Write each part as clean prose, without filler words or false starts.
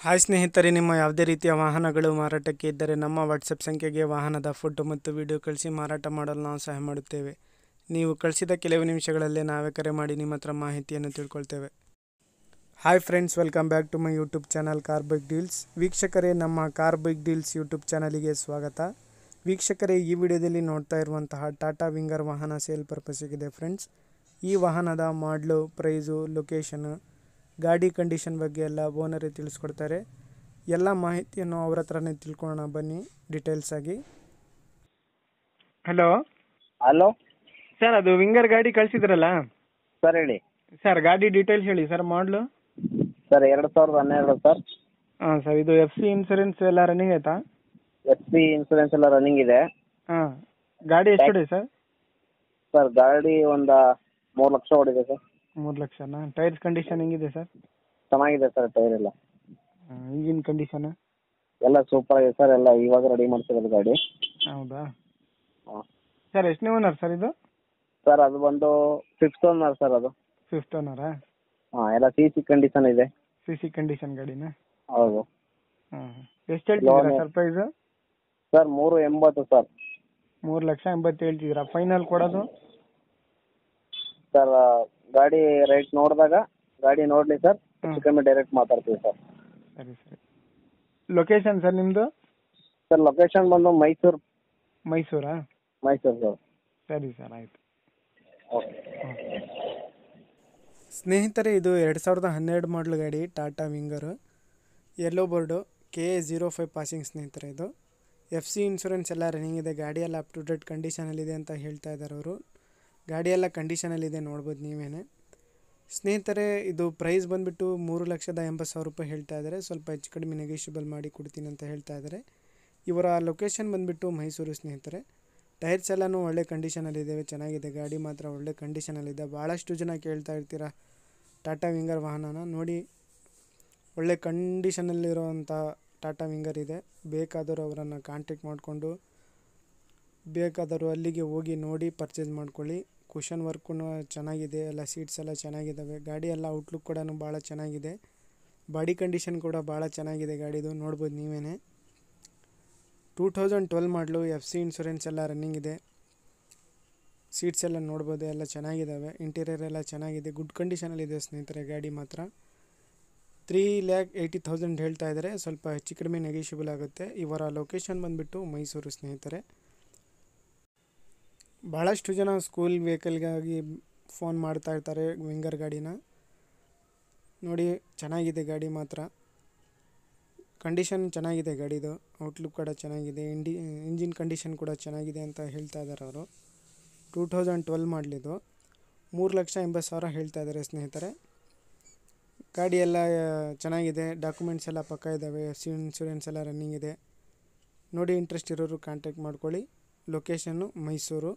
Hi ಸ್ನೇಹಿತರೆ, ನಿಮ್ಮ ಯಾವುದೇ ರೀತಿಯ ವಾಹನಗಳು ಮಾರಾಟಕ್ಕೆ ಇದ್ದರೆ ನಮ್ಮ ವಾಟ್ಸಪ್ ಸಂಖ್ಯೆಗೆ ವಾಹನದ ಫೋಟೋ ಮತ್ತು ವಿಡಿಯೋ ಕಳಿಸಿ ಮಾರಾಟ ಮಾಡಲು ನಾವು ಸಹಾಯ ಮಾಡುತ್ತೇವೆ. ನೀವು ಕಳಿಸಿದ ಕೆಲವು ನಿಮಿಷಗಳಲ್ಲೇ ನಾವೇ ಕರೆ ಮಾಡಿ ನಿಮ್ಮ ಹತ್ರ ಮಾಹಿತಿಯನ್ನು ತಿಳ್ಕೊಳ್ತೇವೆ. Hi friends, welcome back to my YouTube channel car bike deals. ವೀಕ್ಷಕರೇ, ನಮ್ಮ ಕಾರ್ ಬೈಕ್ ಡೀಲ್ಸ್ ಯೂಟ್ಯೂಬ್ ಚಾನಲಿಗೆ ಸ್ವಾಗತ. ವೀಕ್ಷಕರೇ, ಈ ವಿಡಿಯೋದಲ್ಲಿ ನೋಡ್ತಾ ಇರುವಂತಹ ಟಾಟಾ ವಿಂಗರ್ ವಾಹನ ಸೇಲ್ ಪರ್ಪಸ್ಸಿಗಿದೆ ಫ್ರೆಂಡ್ಸ್. ಈ ವಾಹನದ ಮಾಡಲು, ಪ್ರೈಸು, ಲೊಕೇಶನು, ಗಾಡಿ ಕಂಡೀಷನ್ ಬಗ್ಗೆ ಎಲ್ಲ ಓನರೇ ತಿಳಿಸ್ಕೊಡ್ತಾರೆ. ಎಲ್ಲ ಮಾಹಿತಿಯನ್ನು ಅವ್ರ ಹತ್ರನೇ ತಿಳ್ಕೊಳ್ಳೋಣ ಬನ್ನಿ ಡೀಟೇಲ್ಸ್ ಆಗಿ. ಹಲೋ ಸರ್, ಅದು ವಿಂಗರ್ ಗಾಡಿ ಕಳಿಸಿದ್ರಲ್ಲ ಸರ್ ಹೇಳಿ ಸರ್, ಗಾಡಿ ಡೀಟೇಲ್ಸ್ ಹೇಳಿ ಸರ್. ಮಾಡಲು ಸರ್ 2012 ಸರ್. ಹಾಂ ಸರ್, ಇದು FC ಇನ್ಸೂರೆನ್ಸ್ ಎಲ್ಲ ರನ್ನಿಂಗ್ ಆಯ್ತಾ? FC ಇನ್ಸೂರೆನ್ಸ್ ಎಲ್ಲ ರನ್ನಿಂಗ್ ಇದೆ. ಹಾಂ, ಗಾಡಿ ಎಷ್ಟು ಹೊಡಿ ಸರ್? ಸರ್ ಗಾಡಿ ಒಂದು 3 ಲಕ್ಷ ಹೊಡಿದೆ ಸರ್. 3 ಲಕ್ಷನಾ? ಟೈರ್ಸ್ ಕಂಡೀಷನ್ ಹೆಂಗಿದೆ ಸರ್? ಚೆನ್ನಾಗಿದೆ ಸರ್ ಟೈರ್ ಎಲ್ಲ. ಇಂಜಿನ್ ಕಂಡೀಷನ್ ಎಲ್ಲ ಸೂಪರ್ ಆಗಿದೆ ಸರ್. ಎಲ್ಲ ಇವಾಗ ರೆಡಿ ಮಾಡ್ತಿರೋದು ಗಾಡಿ. ಹೌದಾ ಹಾಂ ಸರ್, ಎಷ್ಟನೇ ಓನರ್ ಸರ್ ಇದು? ಸರ್ ಅದು ಬಂದು 5th ಓನರ್ ಸರ್. ಅದು 5th ಓನರಾ? ಹಾಂ, ಎಲ್ಲ CC ಕಂಡೀಷನ್ ಇದೆ. CC ಕಂಡೀಷನ್ ಗಾಡಿನಾ? ಹೌದು. ಹಾಂ, ಎಷ್ಟು ಹೇಳ್ತಿದ್ದೀರಾ ಸರ್ ಪ್ರೈಸು? Sir 380 sir. 3,80,000 ಹೇಳ್ತಿದ್ದೀರಾ? ಫೈನಲ್ ಕೊಡೋದು ಸರ್ ಗಾಡಿ ರೇಟ್ ನೋಡಿದಾಗ ಗಾಡಿ ನೋಡಲಿ ಸರ್, ಕಮ್ಮಿ ಡೈರೆಕ್ಟ್ ಮಾತಾಡ್ತೀವಿ ಸರ್. ಸರಿ ಸರಿ. ಲೊಕೇಶನ್ ಸರ್ ನಿಮ್ಮದು? ಸರ್ ಲೊಕೇಶನ್ ಬಂದು ಮೈಸೂರು. ಮೈಸೂರಾ? ಮೈಸೂರು ಸರ್. ಸರಿ ಸರ್, ಆಯಿತು. ಓಕೆ. ಸ್ನೇಹಿತರೆ, ಇದು 2012 ಮಾಡಲ್ ಗಾಡಿ Tata winger, yellow board, KA05 passing ಸ್ನೇಹಿತರೆ. ಇದು FC ಇನ್ಸೂರೆನ್ಸ್ ಎಲ್ಲ ರನ್ನಿಂಗ್ ಇದೆ. ಗಾಡಿ ಎಲ್ಲ ಅಪ್ ಟು ಡೇಟ್ ಕಂಡೀಷನಲ್ಲಿದೆ ಅಂತ ಹೇಳ್ತಾ ಇದ್ದಾರೆ ಅವರು. ಗಾಡಿ ಎಲ್ಲ ಕಂಡೀಷನಲ್ಲಿದೆ, ನೋಡ್ಬೋದು ನೀವೇನೆ ಸ್ನೇಹಿತರೆ. ಇದು ಪ್ರೈಸ್ ಬಂದುಬಿಟ್ಟು 3,80,000 ರೂಪಾಯಿ ಹೇಳ್ತಾ ಇದ್ದಾರೆ. ಸ್ವಲ್ಪ ಹೆಚ್ಚು ಕಡಿಮೆ ನೆಗೋಷಿಯಬಲ್ ಮಾಡಿ ಕೊಡ್ತೀನಿ ಅಂತ ಹೇಳ್ತಾ ಇದ್ದಾರೆ. ಇವರ ಲೊಕೇಶನ್ ಬಂದುಬಿಟ್ಟು ಮೈಸೂರು ಸ್ನೇಹಿತರೆ. ಟೈರ್ಸ್ ಎಲ್ಲನೂ ಒಳ್ಳೆ ಕಂಡೀಷನಲ್ಲಿದ್ದಾವೆ, ಚೆನ್ನಾಗಿದೆ. ಗಾಡಿ ಮಾತ್ರ ಒಳ್ಳೆ ಕಂಡೀಷನಲ್ಲಿದೆ. ಭಾಳಷ್ಟು ಜನ ಕೇಳ್ತಾ ಇರ್ತೀರ ಟಾಟಾ ವಿಂಗರ್ ವಾಹನನ. ನೋಡಿ, ಒಳ್ಳೆ ಕಂಡೀಷನಲ್ಲಿರೋವಂಥ ಟಾಟಾ ವಿಂಗರ್ ಇದೆ. ಬೇಕಾದವರು ಅವರನ್ನು ಕಾಂಟ್ಯಾಕ್ಟ್ ಮಾಡಿಕೊಂಡು ಬೇಕಾದರೂ ಅಲ್ಲಿಗೆ ಹೋಗಿ ನೋಡಿ ಪರ್ಚೇಸ್ ಮಾಡ್ಕೊಳ್ಳಿ. ಕುಷನ್ ವರ್ಕು ಚೆನ್ನಾಗಿದೆ, ಎಲ್ಲ ಸೀಟ್ಸ್ ಎಲ್ಲ ಚೆನ್ನಾಗಿದ್ದಾವೆ. ಗಾಡಿ ಎಲ್ಲ ಔಟ್ಲುಕ್ ಕೂಡ ಭಾಳ ಚೆನ್ನಾಗಿದೆ. ಬಾಡಿ ಕಂಡೀಷನ್ ಕೂಡ ಭಾಳ ಚೆನ್ನಾಗಿದೆ ಗಾಡಿದು, ನೋಡ್ಬೋದು ನೀವೇ. 2012 ಮಾಡಲು, FC ಇನ್ಸೂರೆನ್ಸ್ ಎಲ್ಲ ರನ್ನಿಂಗ್ ಇದೆ. ಸೀಟ್ಸ್ ಎಲ್ಲ ನೋಡ್ಬೋದು, ಎಲ್ಲ ಚೆನ್ನಾಗಿದ್ದಾವೆ. ಇಂಟೀರಿಯರ್ ಎಲ್ಲ ಚೆನ್ನಾಗಿದೆ, ಗುಡ್ ಕಂಡೀಷನಲ್ಲಿದೆ ಸ್ನೇಹಿತರೆ. ಗಾಡಿ ಮಾತ್ರ 3,80,000 ಹೇಳ್ತಾ ಇದ್ದಾರೆ. ಸ್ವಲ್ಪ ಹೆಚ್ಚು ಕಡಿಮೆ ನೆಗೋಷಿಯಬಲ್ ಆಗುತ್ತೆ. ಇವರ ಲೊಕೇಶನ್ ಬಂದುಬಿಟ್ಟು ಮೈಸೂರು ಸ್ನೇಹಿತರೆ. ಭಾಳಷ್ಟು ಜನ ಸ್ಕೂಲ್ ವೆಹಿಕಲ್ಗಾಗಿ ಫೋನ್ ಮಾಡ್ತಾ ಇರ್ತಾರೆ ವಿಂಗರ್ ಗಾಡಿನ. ನೋಡಿ, ಚೆನ್ನಾಗಿದೆ ಗಾಡಿ ಮಾತ್ರ. ಕಂಡೀಷನ್ ಚೆನ್ನಾಗಿದೆ ಗಾಡಿದು, ಔಟ್ಲುಕ್ ಕೂಡ ಚೆನ್ನಾಗಿದೆ. ಇಂಜಿನ್ ಕಂಡೀಷನ್ ಕೂಡ ಚೆನ್ನಾಗಿದೆ ಅಂತ ಹೇಳ್ತಾ ಇದ್ದಾರೆ ಅವರು. 2012 ಮಾಡಲಿದ್ದು 3,80,000 ಹೇಳ್ತಾ ಇದ್ದಾರೆ ಸ್ನೇಹಿತರೆ. ಗಾಡಿ ಎಲ್ಲ ಚೆನ್ನಾಗಿದೆ, ಡಾಕ್ಯುಮೆಂಟ್ಸ್ ಎಲ್ಲ ಪಕ್ಕ ಇದ್ದಾವೆ. FC ಇನ್ಸೂರೆನ್ಸ್ ಎಲ್ಲ ರನ್ನಿಂಗ್ ಇದೆ. ನೋಡಿ, ಇಂಟ್ರೆಸ್ಟ್ ಇರೋರು ಕಾಂಟ್ಯಾಕ್ಟ್ ಮಾಡ್ಕೊಳ್ಳಿ. Location Mysuru.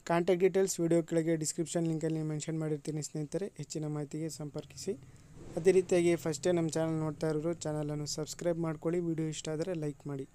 Contact details video ಕೆಳಗೆ ಡಿಸ್ಕ್ರಿಪ್ಷನ್ ಲಿಂಕಲ್ಲಿ ಮೆನ್ಷನ್ ಮಾಡಿರ್ತೀನಿ ಸ್ನೇಹಿತರೆ. ಹೆಚ್ಚಿನ ಮಾಹಿತಿಗೆ ಸಂಪರ್ಕಿಸಿ. ಅದೇ ರೀತಿಯಾಗಿ ಫಸ್ಟೇ ನಮ್ಮ ಚಾನಲ್ ನೋಡ್ತಾ ಇರೋರು ಚಾನಲನ್ನು ಸಬ್ಸ್ಕ್ರೈಬ್ ಮಾಡ್ಕೊಳ್ಳಿ. ವಿಡಿಯೋ ಇಷ್ಟ ಆದರೆ ಲೈಕ್ ಮಾಡಿ.